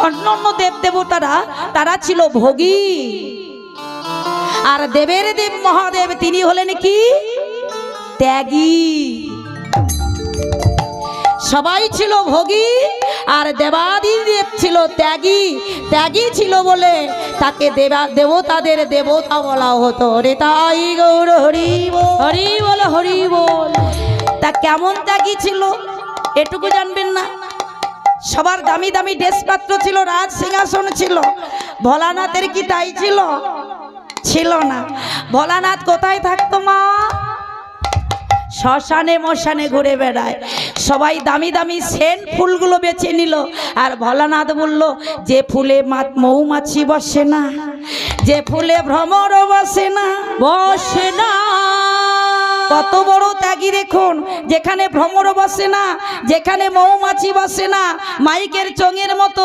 অন্য অন্য দেব দেবতারা তারা ছিল ভোগী, আর দেবের দেব মহাদেব তিনি হলেন কি ত্যাগী। সবাই ছিল ভোগী আর দেবাদিদেব ছিল ত্যাগী। ত্যাগী ছিল বলে তাকে দেবতাদের দেবতা বলা হতো। রে তাই গৌর হরি বল, হরি বল, হরি বল। তা কেমন ত্যাগী ছিল এটুকু জানবেন না? সবার দামি দামি ড্রেসপাত্র ছিল, রাজ সিংহাসন ছিল। ভোলানাথের কি তাই ছিল? ছিল না। ভোলানাথ কোথায় থাকতো মা? শ্মশানে মশানে ঘুরে বেড়ায়। সবাই দামি দামি সেন্ট ফুলগুলো বেছে নিল, আর ভোলানাথ বলল যে ফুলে মৌমাছি বসে না, যে ফুলে ভ্রমর বসে না, বসে না। কত বড় ত্যাগী দেখুন, যেখানে ভ্রমর বসে না, যেখানে মৌমাছি বসে না, মাইকের চঙের মতো